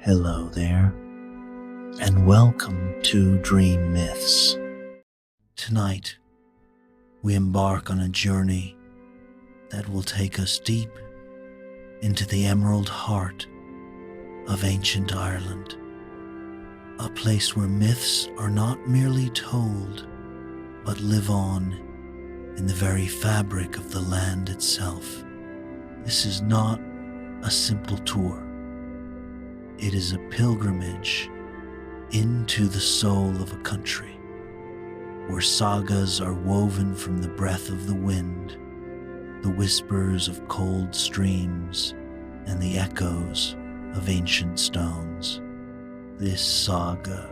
Hello there, and welcome to Dream Myths. Tonight, we embark on a journey that will take us deep into the emerald heart of ancient Ireland, a place where myths are not merely told, but live on in the very fabric of the land itself. This is not a simple tour. It is a pilgrimage into the soul of a country, where sagas are woven from the breath of the wind, the whispers of cold streams, and the echoes of ancient stones. This saga,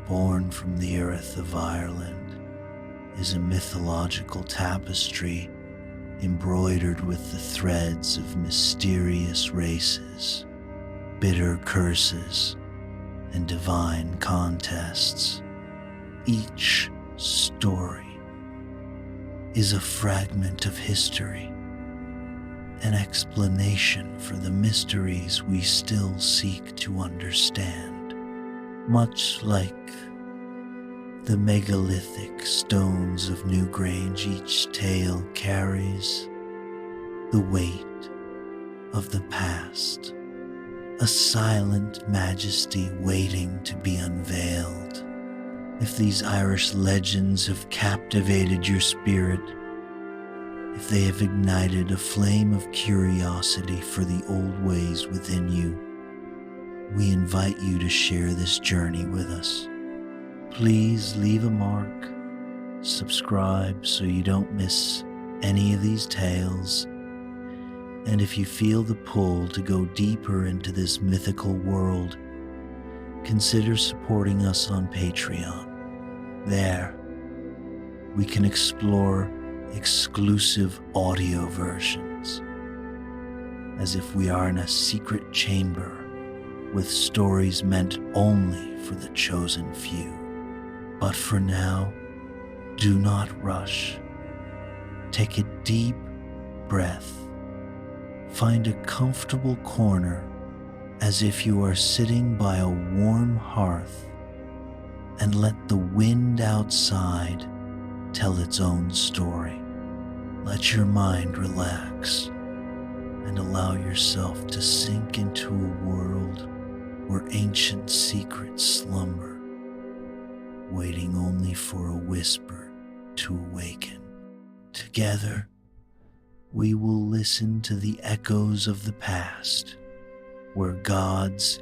born from the earth of Ireland, is a mythological tapestry embroidered with the threads of mysterious races, bitter curses, and divine contests. Each story is a fragment of history, an explanation for the mysteries we still seek to understand. Much like the megalithic stones of Newgrange, each tale carries the weight of the past, a silent majesty waiting to be unveiled. If these Irish legends have captivated your spirit, if they have ignited a flame of curiosity for the old ways within you, we invite you to share this journey with us. Please leave a mark, subscribe so you don't miss any of these tales, and if you feel the pull to go deeper into this mythical world, consider supporting us on Patreon. There, we can explore exclusive audio versions, as if we are in a secret chamber with stories meant only for the chosen few. But for now, do not rush. Take a deep breath. Find a comfortable corner as if you are sitting by a warm hearth, and let the wind outside tell its own story. Let your mind relax and allow yourself to sink into a world where ancient secrets slumber, waiting only for a whisper to awaken. Together, we will listen to the echoes of the past, where gods,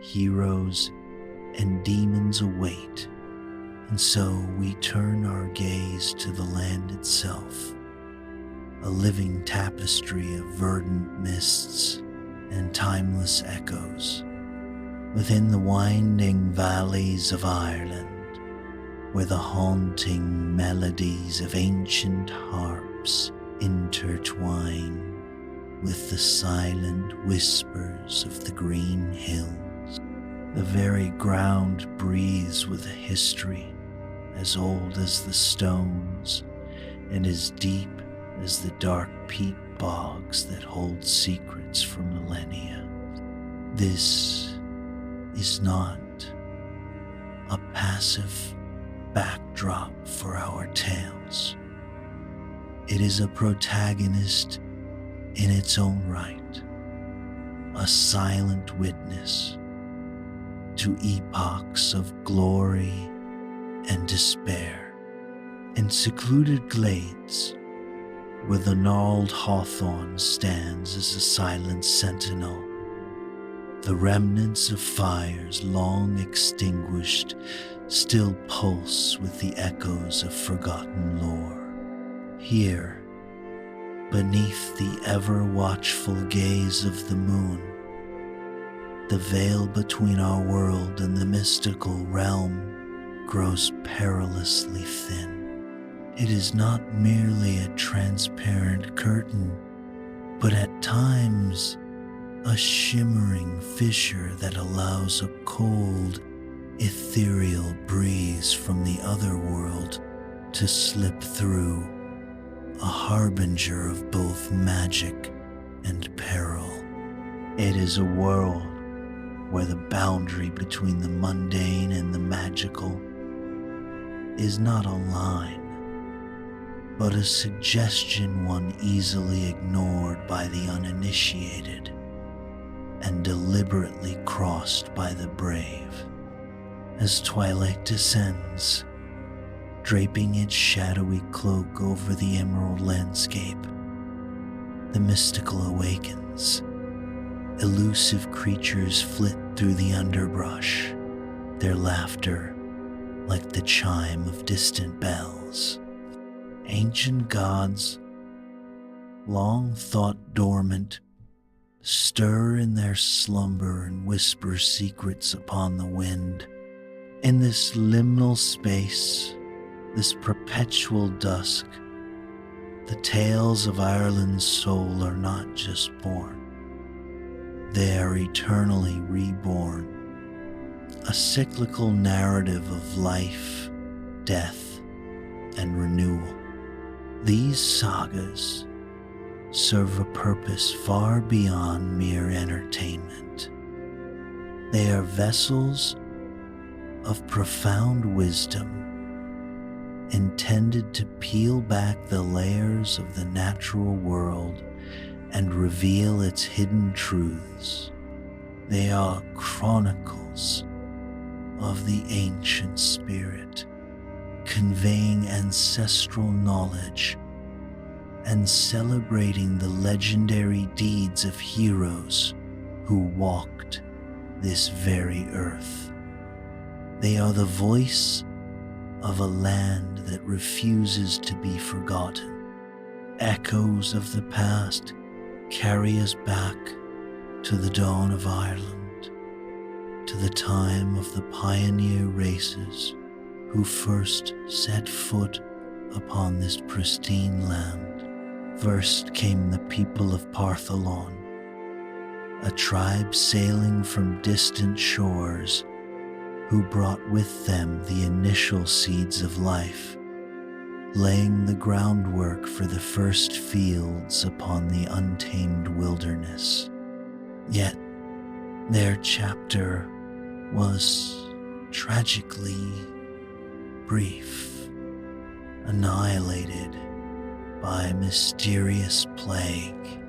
heroes, and demons await, and so we turn our gaze to the land itself, a living tapestry of verdant mists and timeless echoes. Within the winding valleys of Ireland, where the haunting melodies of ancient harps intertwine with the silent whispers of the green hills, the very ground breathes with a history as old as the stones and as deep as the dark peat bogs that hold secrets for millennia. This is not a passive backdrop for our tales. It is a protagonist in its own right, a silent witness to epochs of glory and despair. In secluded glades, where the gnarled hawthorn stands as a silent sentinel, the remnants of fires long extinguished still pulse with the echoes of forgotten lore. Here, beneath the ever-watchful gaze of the moon, the veil between our world and the mystical realm grows perilously thin. It is not merely a transparent curtain, but at times a shimmering fissure that allows a cold, ethereal breeze from the other world to slip through, a harbinger of both magic and peril. It is a world where the boundary between the mundane and the magical is not a line, but a suggestion one easily ignored by the uninitiated and deliberately crossed by the brave. As twilight descends, draping its shadowy cloak over the emerald landscape, the mystical awakens. Elusive creatures flit through the underbrush, their laughter like the chime of distant bells. Ancient gods, long thought dormant, stir in their slumber and whisper secrets upon the wind. In this liminal space, this perpetual dusk, the tales of Ireland's soul are not just born. They are eternally reborn, a cyclical narrative of life, death, and renewal. These sagas serve a purpose far beyond mere entertainment. They are vessels of profound wisdom, intended to peel back the layers of the natural world and reveal its hidden truths. They are chronicles of the ancient spirit, conveying ancestral knowledge and celebrating the legendary deeds of heroes who walked this very earth. They are the voice of a land that refuses to be forgotten. Echoes of the past carry us back to the dawn of Ireland, to the time of the pioneer races who first set foot upon this pristine land. First came the people of Partholon, a tribe sailing from distant shores who brought with them the initial seeds of life, laying the groundwork for the first fields upon the untamed wilderness. Yet their chapter was tragically brief, annihilated by a mysterious plague,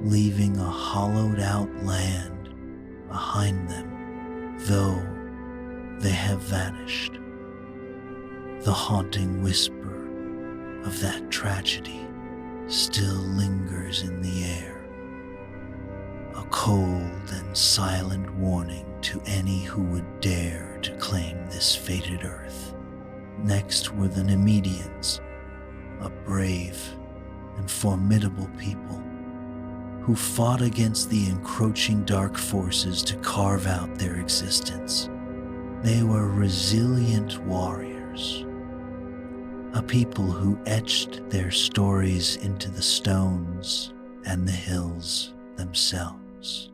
leaving a hollowed out land behind them, though they have vanished. The haunting whisper of that tragedy still lingers in the air, a cold and silent warning to any who would dare to claim this fated earth. Next were the Nemedians, a brave and formidable people who fought against the encroaching dark forces to carve out their existence. They were resilient warriors, a people who etched their stories into the stones and the hills themselves.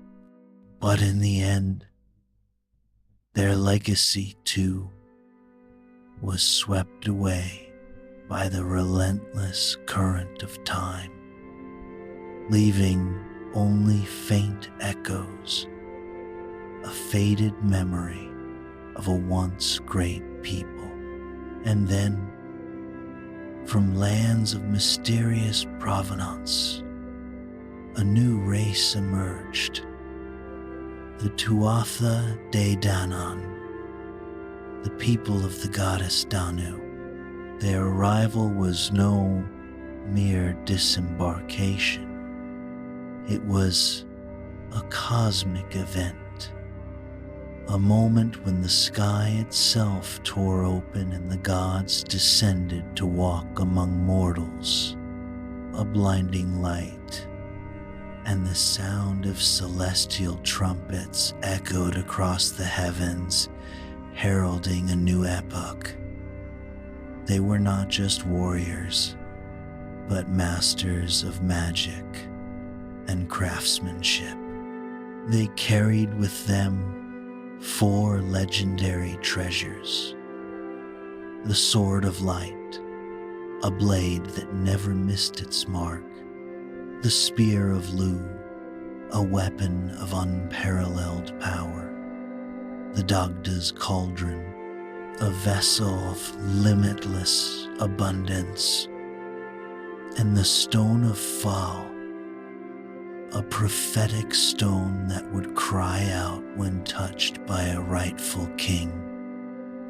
But in the end, their legacy too was swept away by the relentless current of time, leaving only faint echoes, a faded memory of a once great people. And then, from lands of mysterious provenance, a new race emerged, the Tuatha Dé Danann, the people of the goddess Danu. Their arrival was no mere disembarkation. It was a cosmic event, a moment when the sky itself tore open and the gods descended to walk among mortals. A blinding light and the sound of celestial trumpets echoed across the heavens, heralding a new epoch. They were not just warriors, but masters of magic and craftsmanship. They carried with them 4 legendary treasures: the Sword of Light, a blade that never missed its mark; the Spear of Lugh, a weapon of unparalleled power. The Dagda's cauldron, a vessel of limitless abundance, and the stone of Fal, a prophetic stone that would cry out when touched by a rightful king.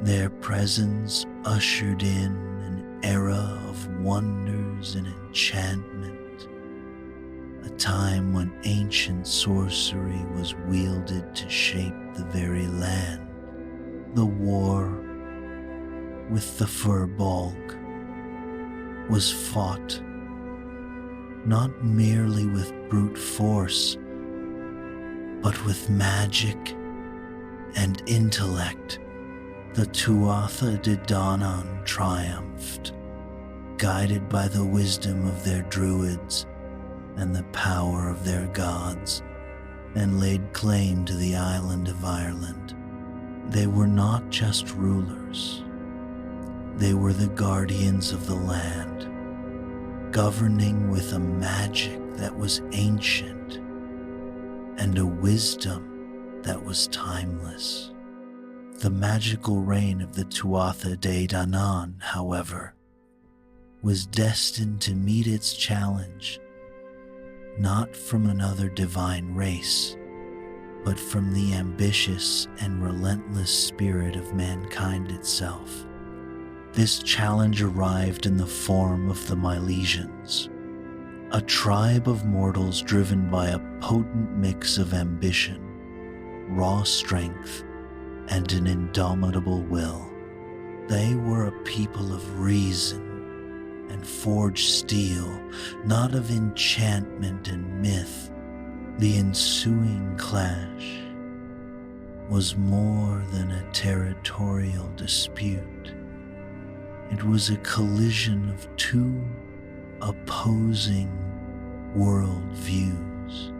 Their presence ushered in an era of wonders and enchantment, a time when ancient sorcery was wielded to shape the very land. The war with the Firbolg was fought not merely with brute force, but with magic and intellect. The Tuatha Dé Danann triumphed, guided by the wisdom of their druids and the power of their gods, and laid claim to the island of Ireland. They were not just rulers, they were the guardians of the land, governing with a magic that was ancient and a wisdom that was timeless. The magical reign of the Tuatha Dé Danann, however, was destined to meet its challenge, not from another divine race, but from the ambitious and relentless spirit of mankind itself. This challenge arrived in the form of the Milesians, a tribe of mortals driven by a potent mix of ambition, raw strength, and an indomitable will. They were a people of reason and forged steel, not of enchantment and myth. The ensuing clash was more than a territorial dispute. It was a collision of two opposing worldviews,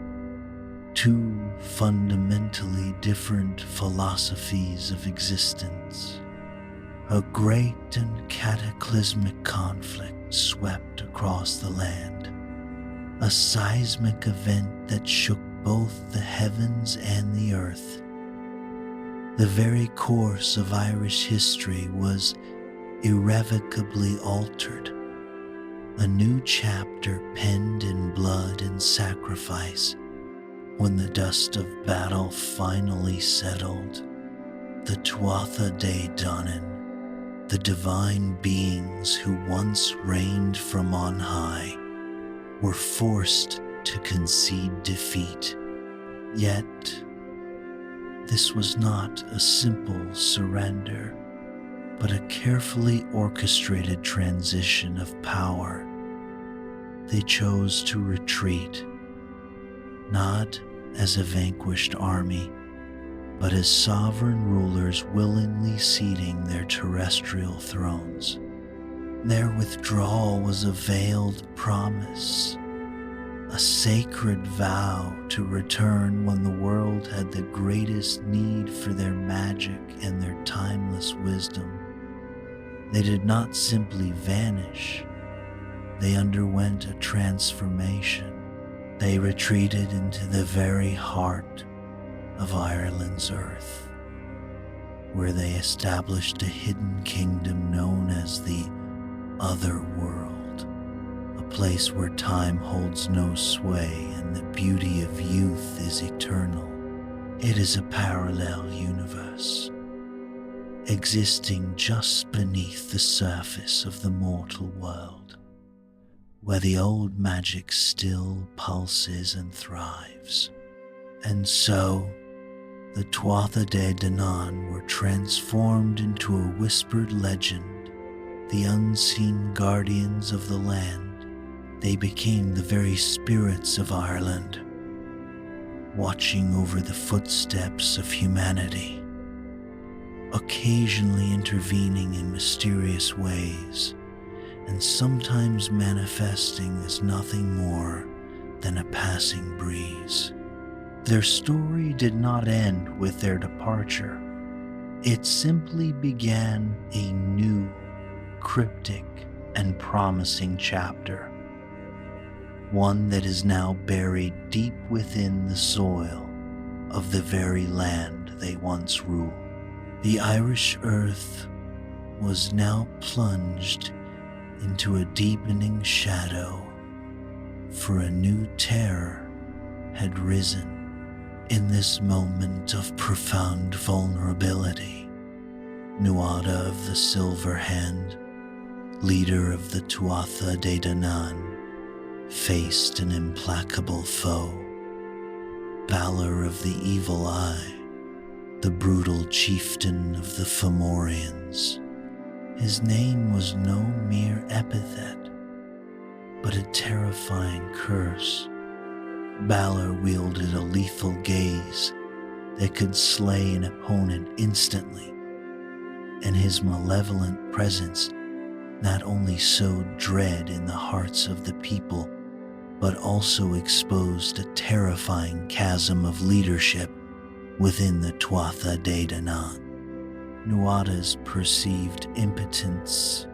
two fundamentally different philosophies of existence. A great and cataclysmic conflict swept across the land, a seismic event that shook both the heavens and the earth. The very course of Irish history was irrevocably altered, a new chapter penned in blood and sacrifice. When the dust of battle finally settled, the Tuatha Dé Danann, the divine beings who once reigned from on high, were forced to concede defeat. Yet, this was not a simple surrender, but a carefully orchestrated transition of power. They chose to retreat, not as a vanquished army, but as sovereign rulers willingly ceding their terrestrial thrones. Their withdrawal was a veiled promise, a sacred vow to return when the world had the greatest need for their magic and their timeless wisdom. They did not simply vanish, they underwent a transformation. They retreated into the very heart of Ireland's earth, where they established a hidden kingdom known as the Other World, a place where time holds no sway and the beauty of youth is eternal. It is a parallel universe, existing just beneath the surface of the mortal world, where the old magic still pulses and thrives. And so, the Tuatha Dé Danann were transformed into a whispered legend, the unseen guardians of the land. They became the very spirits of Ireland, watching over the footsteps of humanity, occasionally intervening in mysterious ways, and sometimes manifesting as nothing more than a passing breeze. Their story did not end with their departure. It simply began a new, cryptic, and promising chapter. one that is now buried deep within the soil of the very land they once ruled. The Irish earth was now plunged into a deepening shadow, for a new terror had risen in this moment of profound vulnerability. Nuada of the Silver Hand, leader of the Tuatha Dé Danann, faced an implacable foe. Balor of the Evil Eye, the brutal chieftain of the Fomorians. His name was no mere epithet, but a terrifying curse. Balor wielded a lethal gaze that could slay an opponent instantly, and his malevolent presence not only sowed dread in the hearts of the people, but also exposed a terrifying chasm of leadership within the Tuatha Dé Danann. Nuada's perceived impotence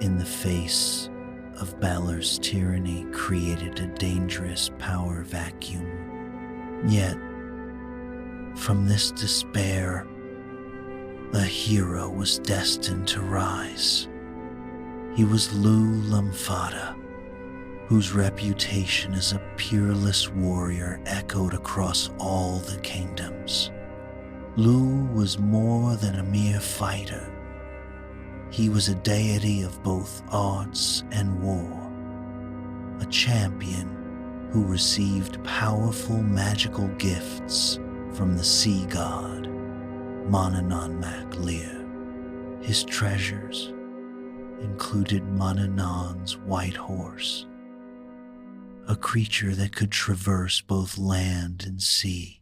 in the face of Balor's tyranny created a dangerous power vacuum. Yet, from this despair, a hero was destined to rise. He was Lugh Lámhfhada, whose reputation as a peerless warrior echoed across all the kingdoms. Lugh was more than a mere fighter. He was a deity of both arts and war, a champion who received powerful magical gifts from the sea god, Manannán mac Lir. His treasures included Manannán's white horse, a creature that could traverse both land and sea,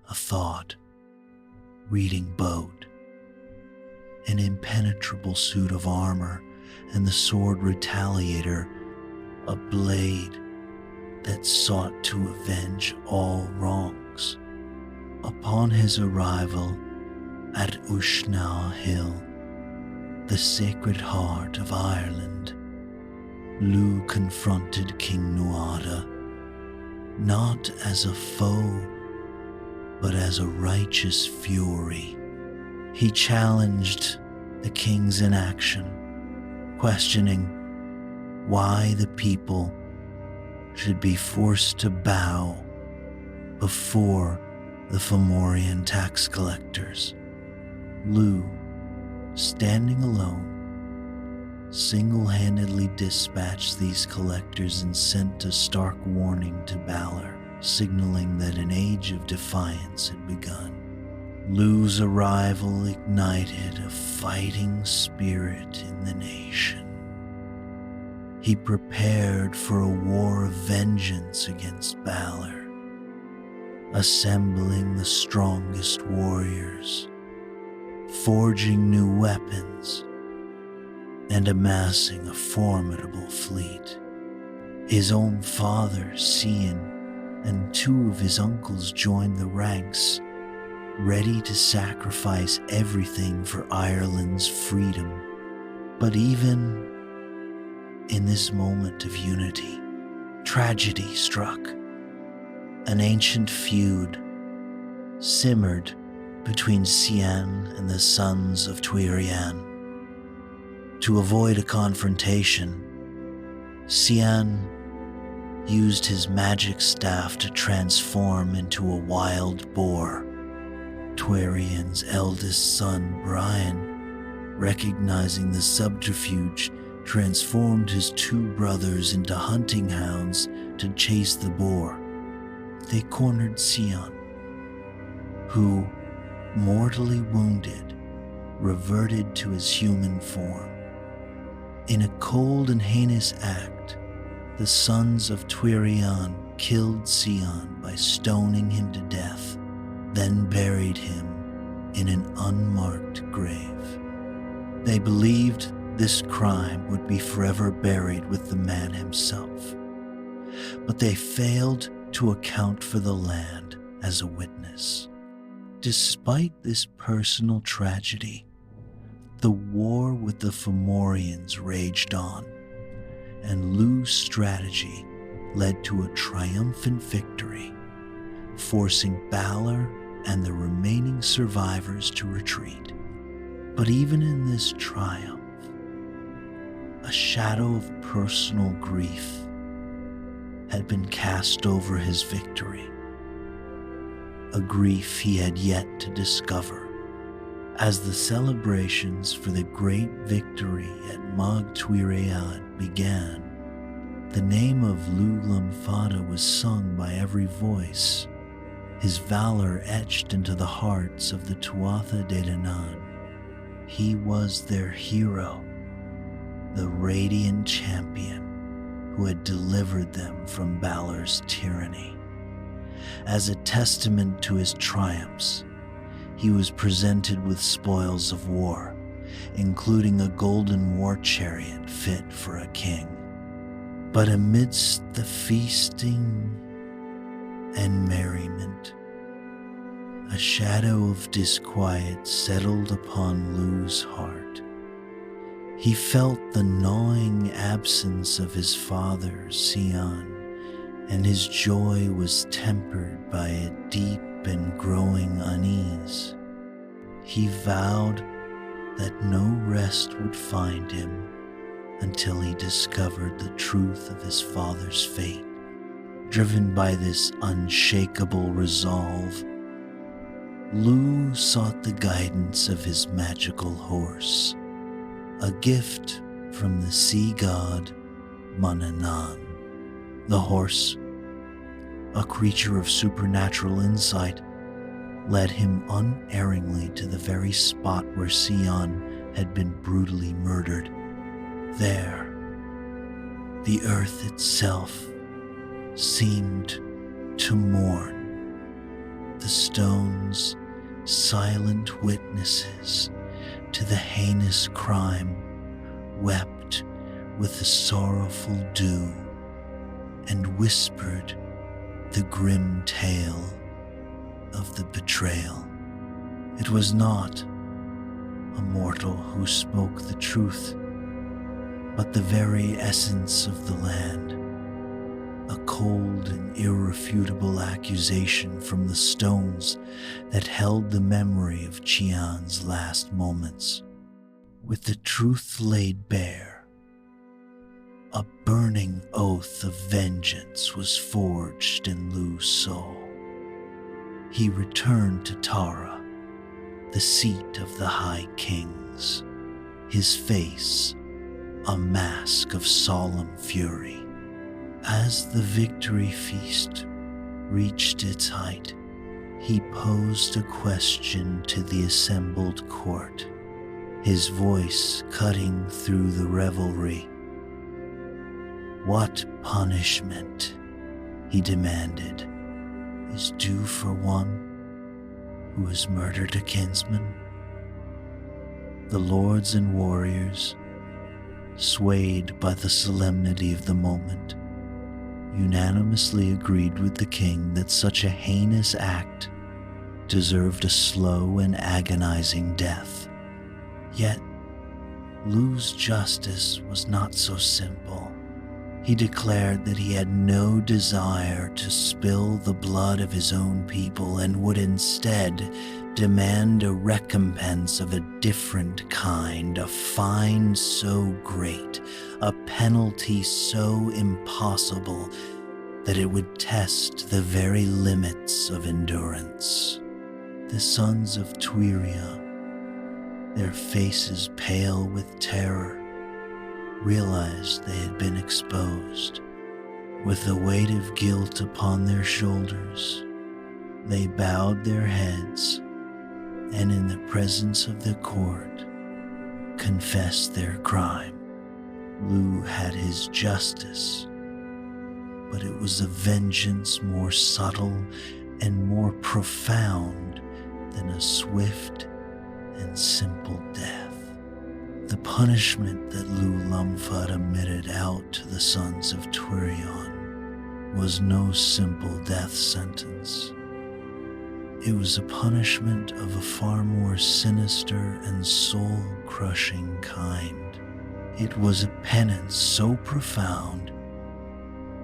a thought-reading boat, an impenetrable suit of armor, and the sword retaliator, a blade that sought to avenge all wrongs. Upon his arrival at Uisneach Hill, the Sacred Heart of Ireland, Lugh confronted King Nuada not as a foe, but as a righteous fury. He challenged the king's inaction, questioning why the people should be forced to bow before the Fomorian tax collectors. Lugh, standing alone, single-handedly dispatched these collectors and sent a stark warning to Balor, signaling that an age of defiance had begun. Lugh's arrival ignited a fighting spirit in the nation. He prepared for a war of vengeance against Balor, assembling the strongest warriors, forging new weapons, and amassing a formidable fleet. His own father, Cian, and two of his uncles joined the ranks, ready to sacrifice everything for Ireland's freedom. But even in this moment of unity, tragedy struck. An ancient feud simmered between Cian and the sons of Tuireann. To avoid a confrontation, Cian used his magic staff to transform into a wild boar. Tuireann's eldest son, Brian, recognizing the subterfuge, transformed his two brothers into hunting hounds to chase the boar. They cornered Cian, who, mortally wounded, reverted to his human form. In a cold and heinous act, the sons of Tuireann killed Cian by stoning him to death, then buried him in an unmarked grave. They believed this crime would be forever buried with the man himself, but they failed to account for the land as a witness. Despite this personal tragedy, the war with the Fomorians raged on, and Lugh's strategy led to a triumphant victory, forcing Balor and the remaining survivors to retreat. But even in this triumph, a shadow of personal grief had been cast over his victory, a grief he had yet to discover. As the celebrations for the great victory at Mag Tuireann began, the name of Lugh Lámhfhada was sung by every voice, his valor etched into the hearts of the Tuatha Dé Danann. He was their hero, the radiant champion who had delivered them from Balor's tyranny. As a testament to his triumphs, he was presented with spoils of war, including a golden war chariot fit for a king. But amidst the feasting and merriment, a shadow of disquiet settled upon Lugh's heart. He felt the gnawing absence of his father, Tuireann, and his joy was tempered by a deep and growing unease. He vowed that no rest would find him until he discovered the truth of his father's fate. Driven by this unshakable resolve, Lugh sought the guidance of his magical horse, a gift from the sea god Manannán. The horse, a creature of supernatural insight, led him unerringly to the very spot where Tuireann had been brutally murdered. There, the earth itself seemed to mourn, the stones silent witnesses to the heinous crime wept with the sorrowful dew and whispered the grim tale of the betrayal. It was not a mortal who spoke the truth, but the very essence of the land, a cold and irrefutable accusation from the stones that held the memory of Tuireann's last moments. With the truth laid bare, a burning oath of vengeance was forged in Lugh's soul. He returned to Tara, the seat of the High Kings, his face a mask of solemn fury. As the victory feast reached its height, he posed a question to the assembled court, his voice cutting through the revelry. "What punishment," he demanded, "is due for one who has murdered a kinsman?" The lords and warriors, swayed by the solemnity of the moment, unanimously agreed with the king that such a heinous act deserved a slow and agonizing death. Yet, Lugh's justice was not so simple. He declared that he had no desire to spill the blood of his own people and would instead demand a recompense of a different kind, a fine so great, a penalty so impossible that it would test the very limits of endurance. The sons of Tuireann, their faces pale with terror, realized they had been exposed. With the weight of guilt upon their shoulders, they bowed their heads and in the presence of the court confessed their crime. Lugh had his justice, but it was a vengeance more subtle and more profound than a swift and simple death. The punishment that Lugh Lámhfhada meted out to the sons of Tuireann was no simple death sentence. It was a punishment of a far more sinister and soul-crushing kind. It was a penance so profound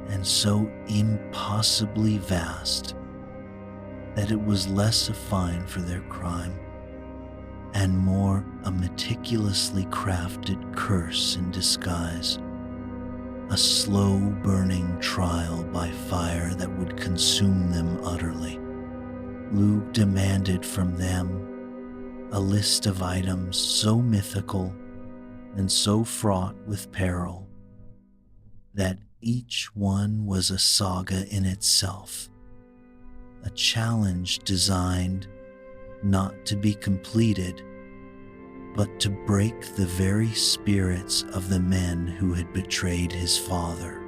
and so impossibly vast that it was less a fine for their crime and more a meticulously crafted curse in disguise, a slow-burning trial by fire that would consume them utterly. Lugh demanded from them a list of items so mythical and so fraught with peril that each one was a saga in itself, a challenge designed not to be completed, but to break the very spirits of the men who had betrayed his father.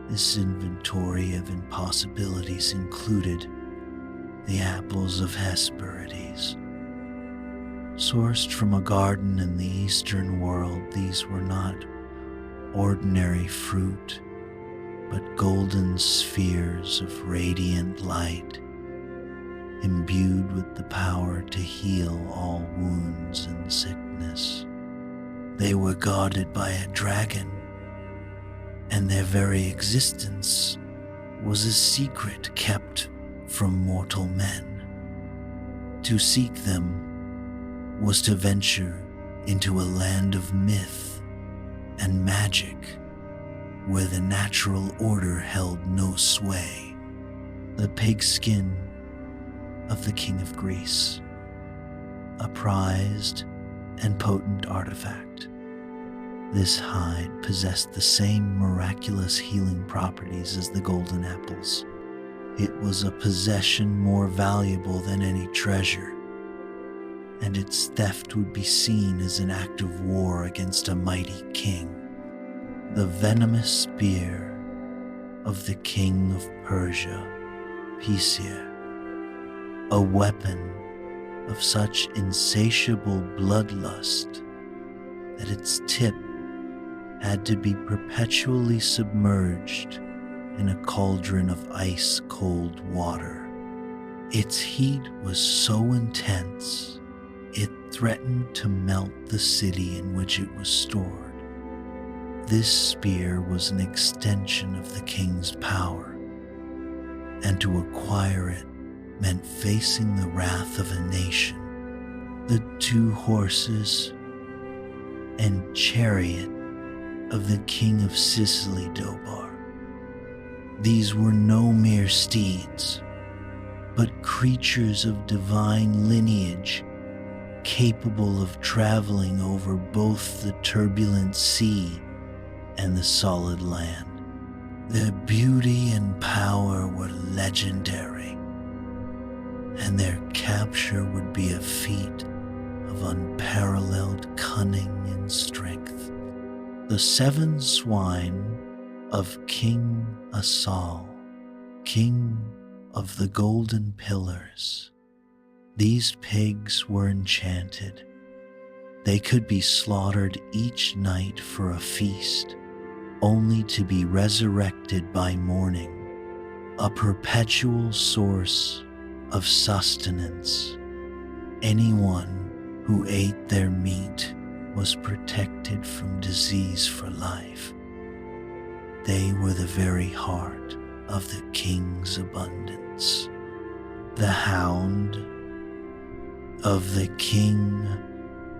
This inventory of impossibilities included the apples of Hesperides. Sourced from a garden in the Eastern world, these were not ordinary fruit, but golden spheres of radiant light, imbued with the power to heal all wounds and sickness. They were guarded by a dragon, and their very existence was a secret kept from mortal men. To seek them was to venture into a land of myth and magic where the natural order held no sway. The pigskin of the King of Greece, a prized and potent artifact. This hide possessed the same miraculous healing properties as the golden apples. It was a possession more valuable than any treasure, and its theft would be seen as an act of war against a mighty king. The venomous spear of the King of Persia, Persia, a weapon of such insatiable bloodlust that its tip had to be perpetually submerged in a cauldron of ice-cold water. Its heat was so intense, it threatened to melt the city in which it was stored. This spear was an extension of the king's power, and to acquire it meant facing the wrath of a nation. The 2 horses and chariot of the king of Sicily, Dobar. These were no mere steeds, but creatures of divine lineage, capable of traveling over both the turbulent sea and the solid land. Their beauty and power were legendary, and their capture would be a feat of unparalleled cunning and strength. The 7 swine of King Assal, king of the Golden Pillars. These pigs were enchanted. They could be slaughtered each night for a feast, only to be resurrected by morning, a perpetual source of sustenance. Anyone who ate their meat was protected from disease for life. They were the very heart of the king's abundance. The hound of the king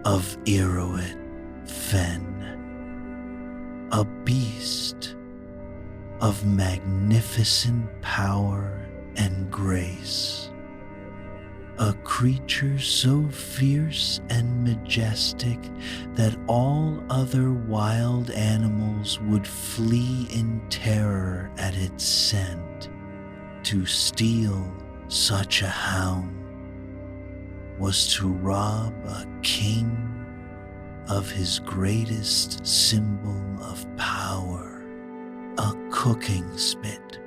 of Iroet Fen, a beast of magnificent power and grace, a creature so fierce and majestic that all other wild animals would flee in terror at its scent. To steal such a hound was to rob a king of his greatest symbol of power, a cooking spit.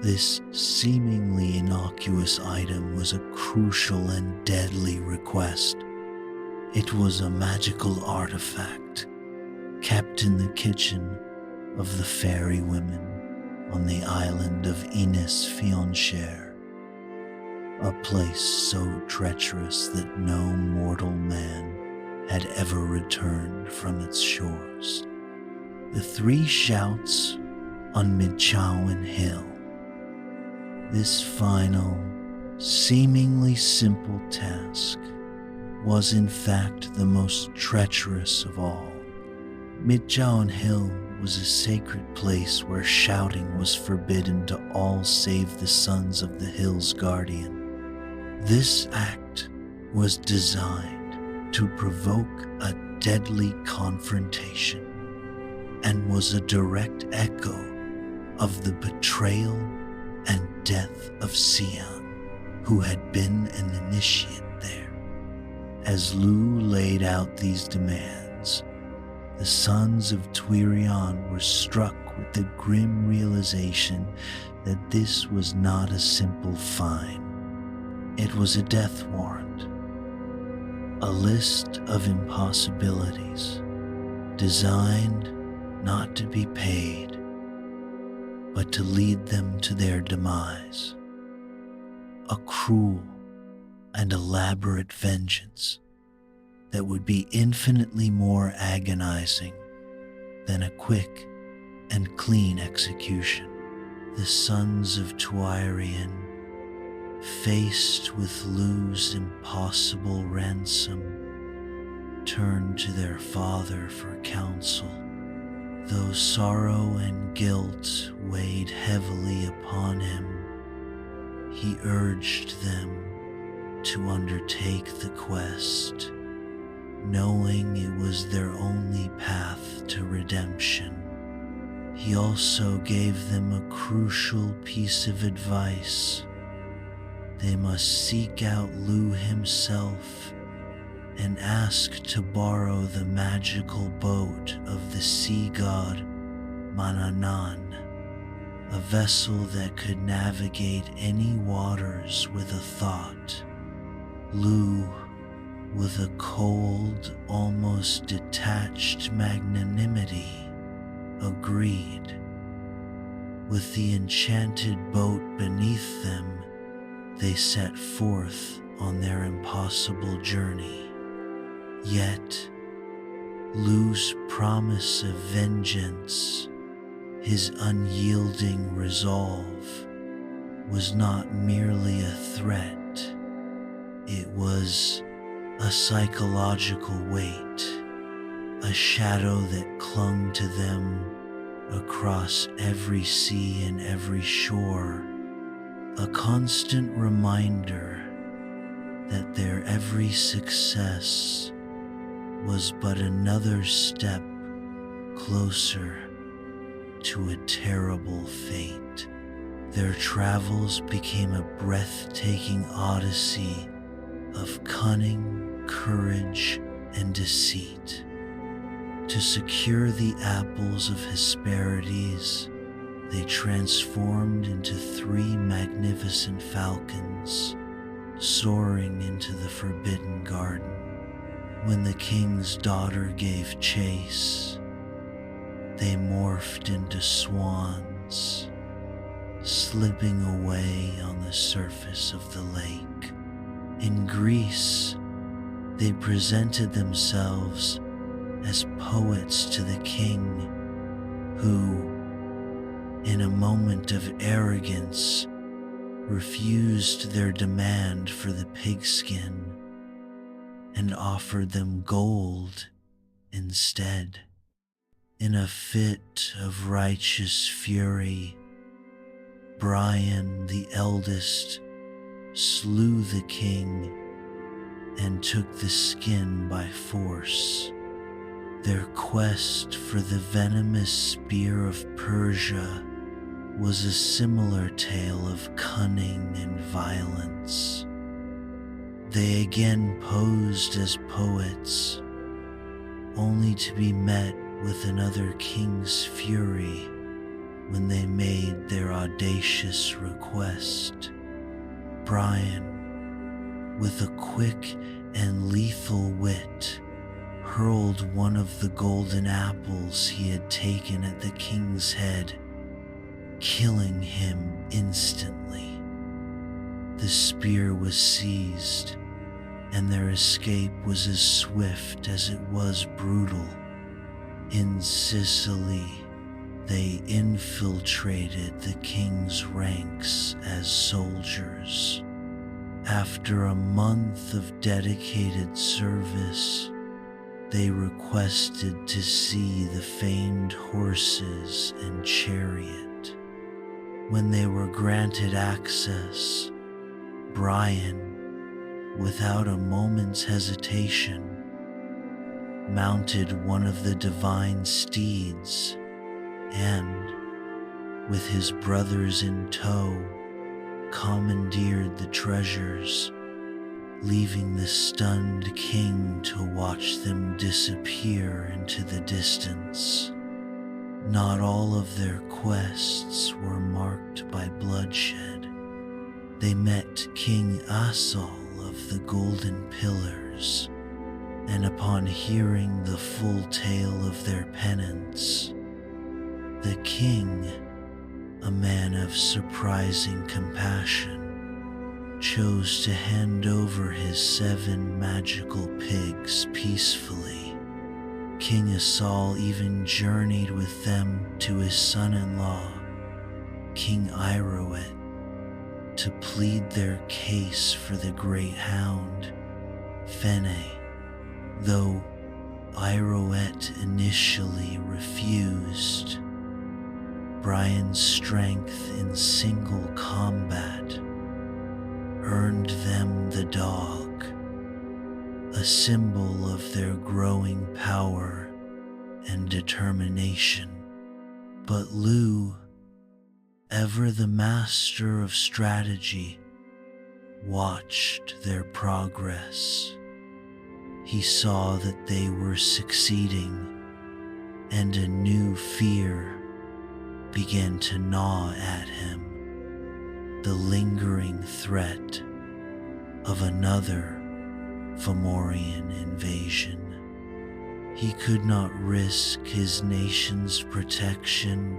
This seemingly innocuous item was a crucial and deadly request. It was a magical artifact kept in the kitchen of the fairy women on the island of Ines Fionshare, a place so treacherous that no mortal man had ever returned from its shores. The 3 shouts on Midchowan Hill. This final, seemingly simple task was in fact the most treacherous of all. Midchowan Hill was a sacred place where shouting was forbidden to all save the sons of the hill's guardian. This act was designed to provoke a deadly confrontation and was a direct echo of the betrayal and death of Cian, who had been an initiate there. As Lugh laid out these demands, the sons of Tuireann were struck with the grim realization that this was not a simple fine. It was a death warrant, a list of impossibilities designed not to be paid, but to lead them to their demise. A cruel and elaborate vengeance that would be infinitely more agonizing than a quick and clean execution. The sons of Tuireann, faced with Lugh's impossible ransom, turned to their father for counsel. Though sorrow and guilt weighed heavily upon him, he urged them to undertake the quest, knowing it was their only path to redemption. He also gave them a crucial piece of advice. They must seek out Lugh himself and ask to borrow the magical boat of the sea god Manannan, a vessel that could navigate any waters with a thought. Lugh, with a cold, almost detached magnanimity, agreed. With the enchanted boat beneath them, they set forth on their impossible journey. Yet, Lugh's promise of vengeance, his unyielding resolve, was not merely a threat. It was a psychological weight, a shadow that clung to them across every sea and every shore, a constant reminder that their every success was but another step closer to a terrible fate. Their travels became a breathtaking odyssey of cunning, courage, and deceit. To secure the apples of Hesperides, they transformed into 3 magnificent falcons, soaring into the forbidden garden. When the king's daughter gave chase, they morphed into swans, slipping away on the surface of the lake. In Greece, they presented themselves as poets to the king, who, in a moment of arrogance, refused their demand for the pigskin and offered them gold instead. In a fit of righteous fury, Brian the eldest slew the king and took the skin by force. Their quest for the venomous spear of Persia was a similar tale of cunning and violence. They again posed as poets, only to be met with another king's fury when they made their audacious request. Brian, with a quick and lethal wit, hurled one of the golden apples he had taken at the king's head, killing him instantly. The spear was seized, and their escape was as swift as it was brutal. In Sicily, they infiltrated the king's ranks as soldiers. After a month of dedicated service, they requested to see the famed horses and chariot. When they were granted access, Brian, without a moment's hesitation, mounted one of the divine steeds and, with his brothers in tow, commandeered the treasures, leaving the stunned king to watch them disappear into the distance. Not all of their quests were marked by bloodshed. They met King Asal of the Golden Pillars, and upon hearing the full tale of their penance, the king, a man of surprising compassion, chose to hand over his 7 magical pigs peacefully. King Asal even journeyed with them to his son-in-law, King Iroet, to plead their case for the great hound, Fene, though Iroet initially refused. Brian's strength in single combat earned them the dog, a symbol of their growing power and determination. But Lugh, ever the master of strategy, watched their progress. He saw that they were succeeding, and a new fear began to gnaw at him, the lingering threat of another Fomorian invasion. He could not risk his nation's protection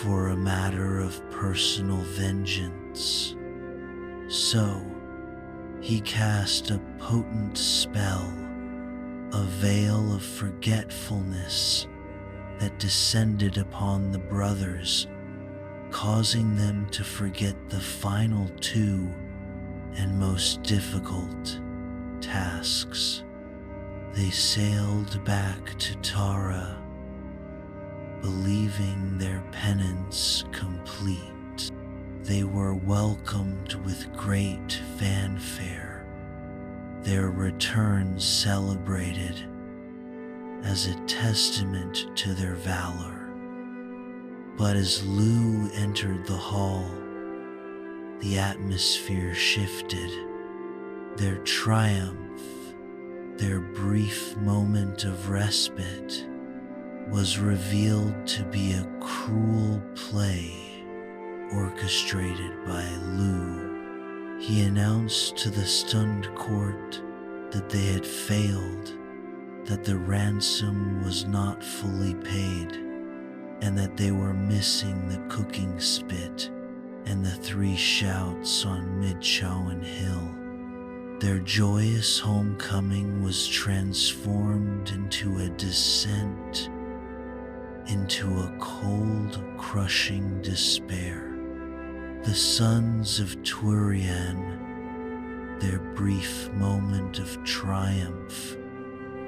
for a matter of personal vengeance. So he cast a potent spell, a veil of forgetfulness that descended upon the brothers, causing them to forget the final 2 and most difficult tasks. They sailed back to Tara, believing their penance complete. They were welcomed with great fanfare, their return celebrated as a testament to their valor. But as Lugh entered the hall, the atmosphere shifted. Their triumph, their brief moment of respite, was revealed to be a cruel play orchestrated by Lugh. He announced to the stunned court that they had failed, that the ransom was not fully paid, and that they were missing the cooking spit and the 3 shouts on Mid-Chowan Hill. Their joyous homecoming was transformed into a descent into a cold, crushing despair. The sons of Tuireann, their brief moment of triumph,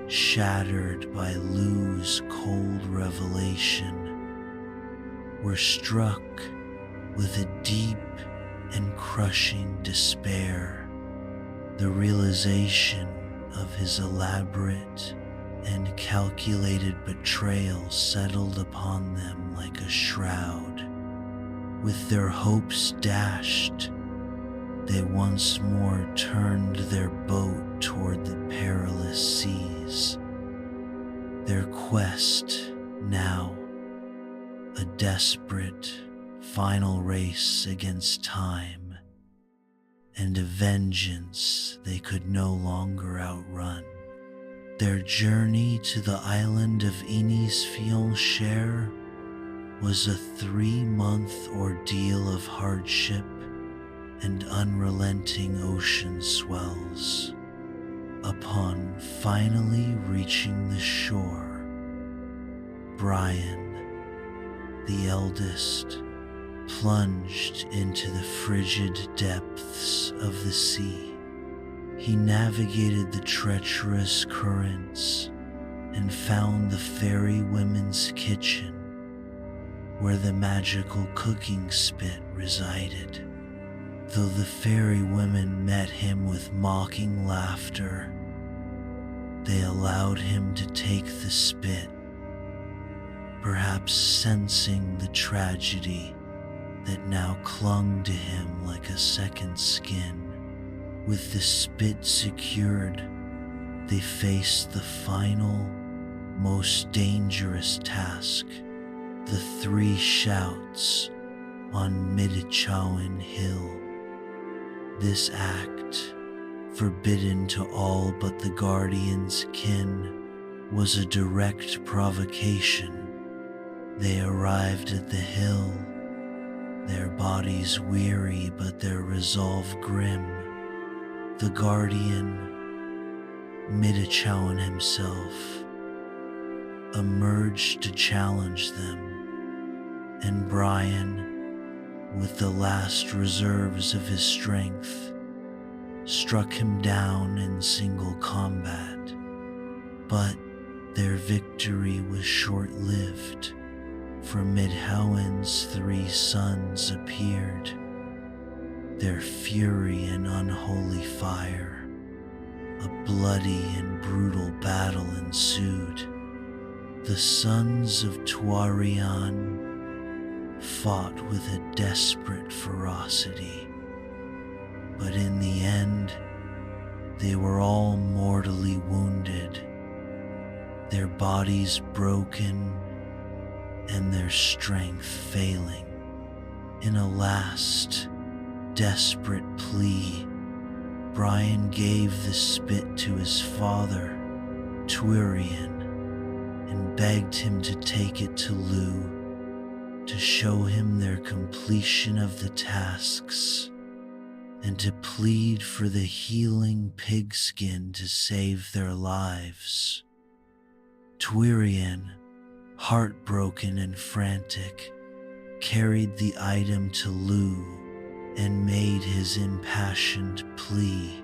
shattered by Lugh's cold revelation, were struck with a deep and crushing despair. The realization of his elaborate and calculated betrayal settled upon them like a shroud. With their hopes dashed, they once more turned their boat toward the perilous seas. Their quest now a desperate final race against time, and a vengeance they could no longer outrun. Their journey to the island of Inis-Fiancher was a 3-month ordeal of hardship and unrelenting ocean swells. Upon finally reaching the shore, Brian, the eldest, plunged into the frigid depths of the sea. He navigated the treacherous currents and found the fairy women's kitchen, where the magical cooking spit resided. Though the fairy women met him with mocking laughter, they allowed him to take the spit, perhaps sensing the tragedy that now clung to him like a second skin. With the spit secured, they faced the final, most dangerous task, the 3 shouts on Mythology Hill. This act, forbidden to all but the guardian's kin, was a direct provocation. They arrived at the hill, their bodies weary but their resolve grim. The guardian, Mythology himself, emerged to challenge them, and Brian, with the last reserves of his strength, struck him down in single combat. But their victory was short-lived, for Mythology's 3 sons appeared, their fury and unholy fire. A bloody and brutal battle ensued. The sons of Tuireann fought with a desperate ferocity, but in the end, they were all mortally wounded, their bodies broken and their strength failing. In a last, desperate plea, Brian gave the spit to his father, Tuireann, and begged him to take it to Lugh to show him their completion of the tasks and to plead for the healing pigskin to save their lives. Tuireann, heartbroken and frantic, carried the item to Lugh and made his impassioned plea.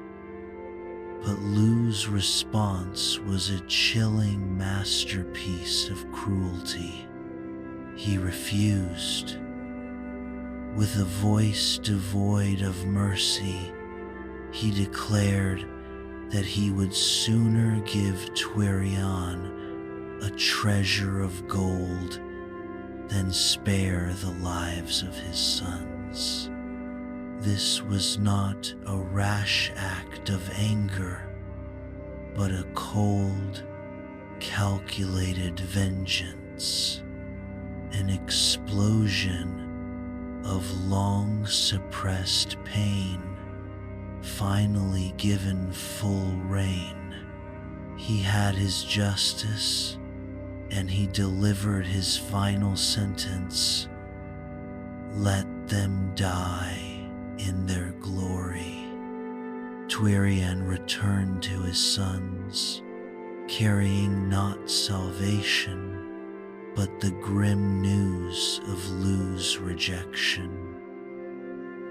But Lugh's response was a chilling masterpiece of cruelty. He refused. With a voice devoid of mercy, he declared that he would sooner give Tuireann a treasure of gold than spare the lives of his sons. This was not a rash act of anger, but a cold, calculated vengeance, an explosion of long-suppressed pain, finally given full rein. He had his justice, and he delivered his final sentence: "Let them die in their glory." Tuireann returned to his sons, carrying not salvation, but the grim news of Lugh's rejection.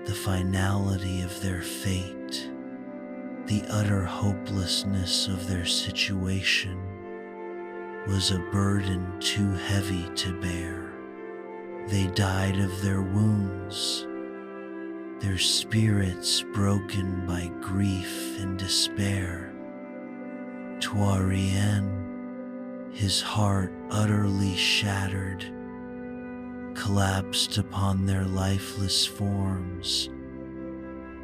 The finality of their fate, the utter hopelessness of their situation, was a burden too heavy to bear. They died of their wounds, their spirits broken by grief and despair. Tuireann, his heart utterly shattered, collapsed upon their lifeless forms,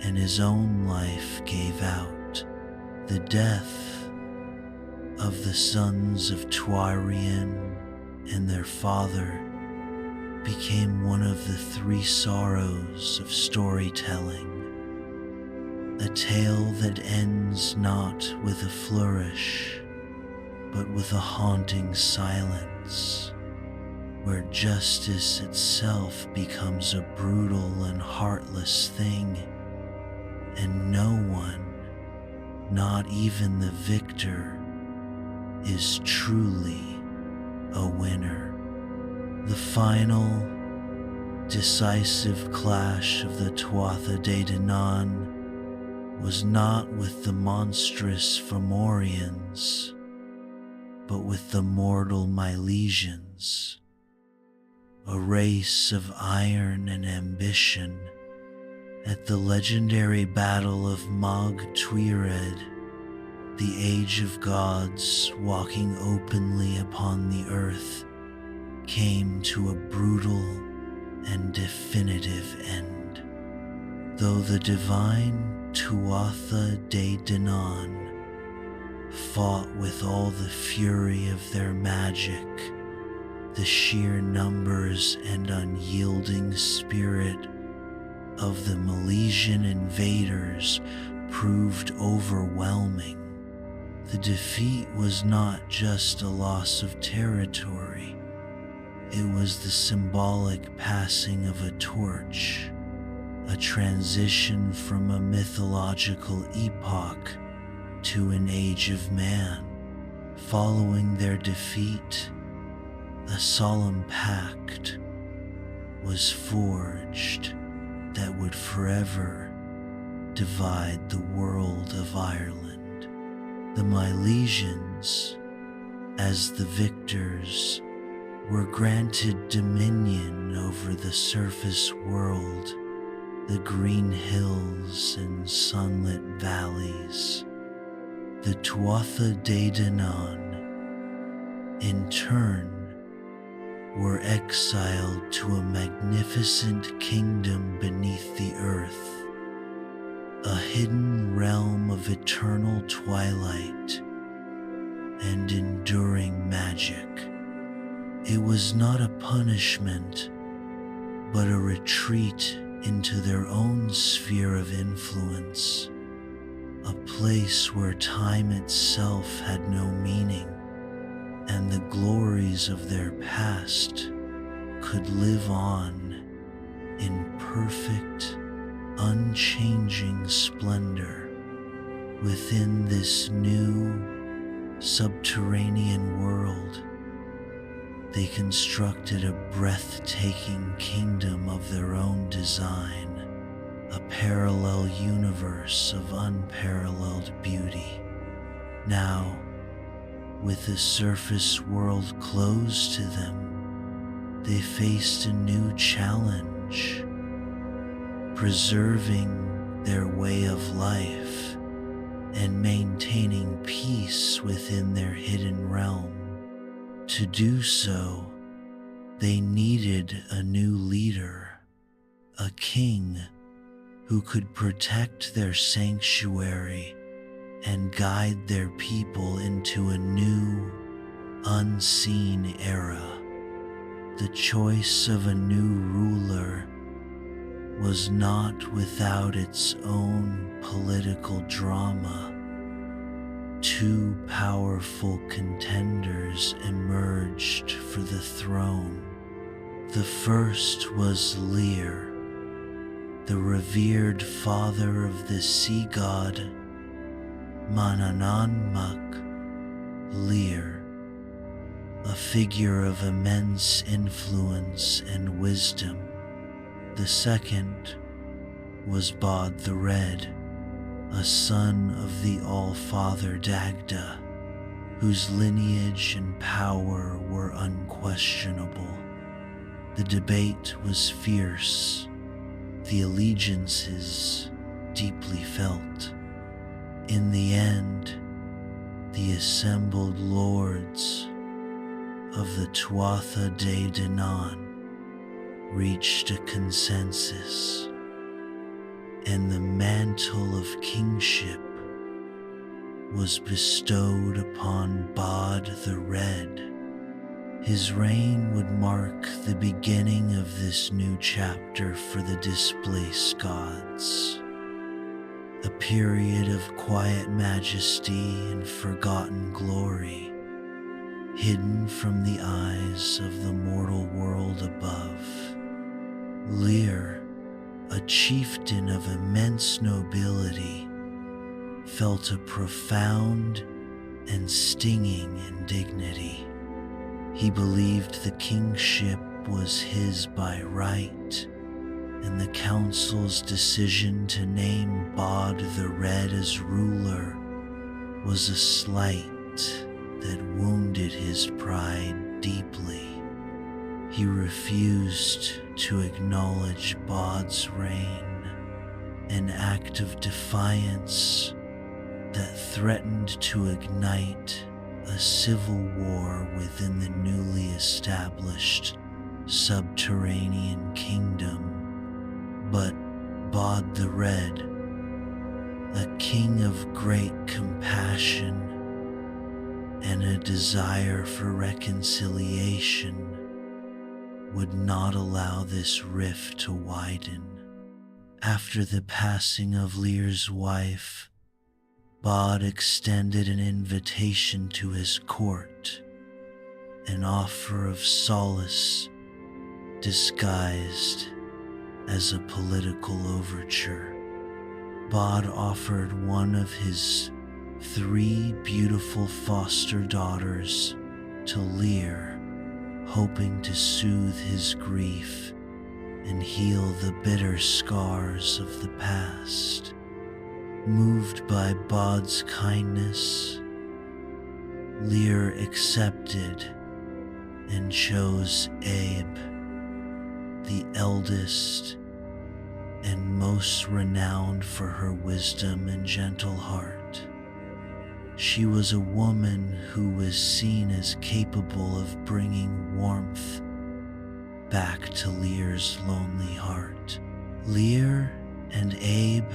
and his own life gave out. The death of the sons of Tuireann and their father became one of the 3 sorrows of storytelling, a tale that ends not with a flourish, but with a haunting silence, where justice itself becomes a brutal and heartless thing, and no one, not even the victor, is truly a winner. The final, decisive clash of the Tuatha Dé Danann was not with the monstrous Fomorians, but with the mortal Milesians, a race of iron and ambition. At the legendary Battle of Mag Tuireann, the Age of Gods walking openly upon the earth came to a brutal and definitive end. Though the divine Tuatha Dé Danann fought with all the fury of their magic, the sheer numbers and unyielding spirit of the Milesian invaders proved overwhelming. The defeat was not just a loss of territory, it was the symbolic passing of a torch, a transition from a mythological epoch to an age of man. Following their defeat, a solemn pact was forged that would forever divide the world of Ireland. The Milesians, as the victors, were granted dominion over the surface world, the green hills and sunlit valleys. The Tuatha Dé Danann, in turn, were exiled to a magnificent kingdom beneath the earth, a hidden realm of eternal twilight and enduring magic. It was not a punishment, but a retreat into their own sphere of influence, a place where time itself had no meaning, and the glories of their past could live on in perfect, unchanging splendor within this new subterranean world. They constructed a breathtaking kingdom of their own design, a parallel universe of unparalleled beauty. Now, with the surface world closed to them, they faced a new challenge, preserving their way of life and maintaining peace within their hidden realm. To do so, they needed a new leader, a king who could protect their sanctuary and guide their people into a new, unseen era. The choice of a new ruler was not without its own political drama. Two powerful contenders emerged for the throne. The first was Lear, the revered father of the sea god Manananmach Lear, a figure of immense influence and wisdom. The second was Bod the Red, a son of the All-Father Dagda, whose lineage and power were unquestionable. The debate was fierce, the allegiances deeply felt. In the end, the assembled lords of the Tuatha Dé Danann reached a consensus, and the mantle of kingship was bestowed upon Bod the Red. His reign would mark the beginning of this new chapter for the displaced gods, a period of quiet majesty and forgotten glory, hidden from the eyes of the mortal world above. Lear, a chieftain of immense nobility, felt a profound and stinging indignity. He believed the kingship was his by right, and the council's decision to name Bod the Red as ruler was a slight that wounded his pride deeply. He refused to acknowledge Bod's reign, an act of defiance that threatened to ignite a civil war within the newly established subterranean kingdom. But Bod the Red, a king of great compassion and a desire for reconciliation, would not allow this rift to widen. After the passing of Lear's wife, Bod extended an invitation to his court, an offer of solace disguised as a political overture. Bod offered one of his 3 beautiful foster daughters to Lear, hoping to soothe his grief and heal the bitter scars of the past. Moved by Bod's kindness, Lear accepted and chose Abe, the eldest and most renowned for her wisdom and gentle heart. She was a woman who was seen as capable of bringing warmth back to Lear's lonely heart. Lear and Abe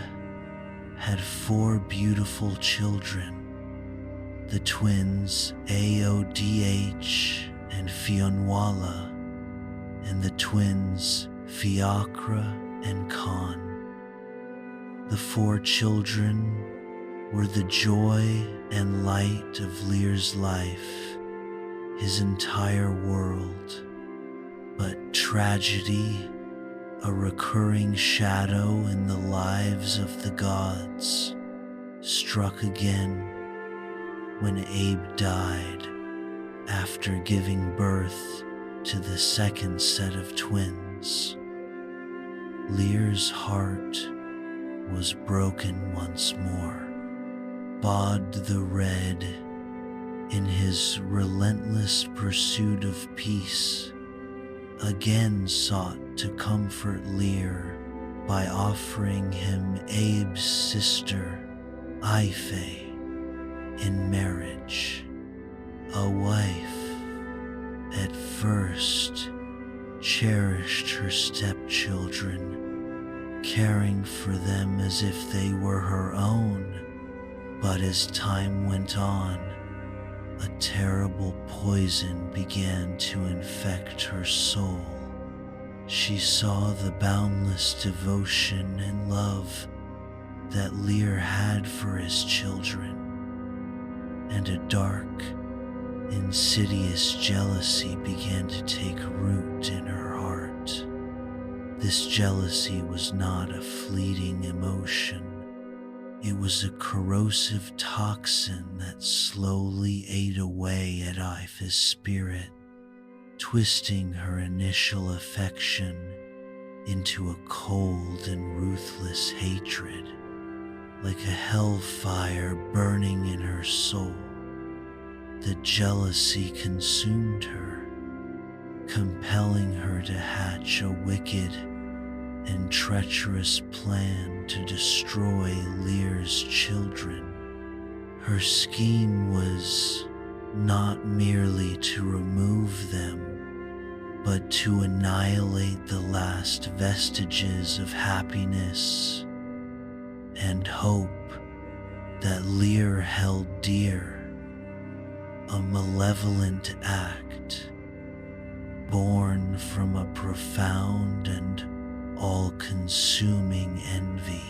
had 4 beautiful children, the twins Aodh and Fionnuala, and the twins Fiachra and Khan. The 4 children were the joy and light of Lear's life, his entire world. But tragedy, a recurring shadow in the lives of the gods, struck again when Abe died after giving birth to the 2nd set of twins. Lear's heart was broken once more. Bod the Red, in his relentless pursuit of peace, again sought to comfort Lear by offering him Abe's sister, Ife, in marriage. A wife, at first, cherished her stepchildren, caring for them as if they were her own. But as time went on, a terrible poison began to infect her soul. She saw the boundless devotion and love that Lear had for his children, and a dark, insidious jealousy began to take root in her heart. This jealousy was not a fleeting emotion. It was a corrosive toxin that slowly ate away at Ife's spirit, twisting her initial affection into a cold and ruthless hatred, like a hellfire burning in her soul. The jealousy consumed her, compelling her to hatch a wicked and treacherous plan to destroy Lear's children. Her scheme was not merely to remove them, but to annihilate the last vestiges of happiness and hope that Lear held dear. A malevolent act born from a profound and all-consuming envy.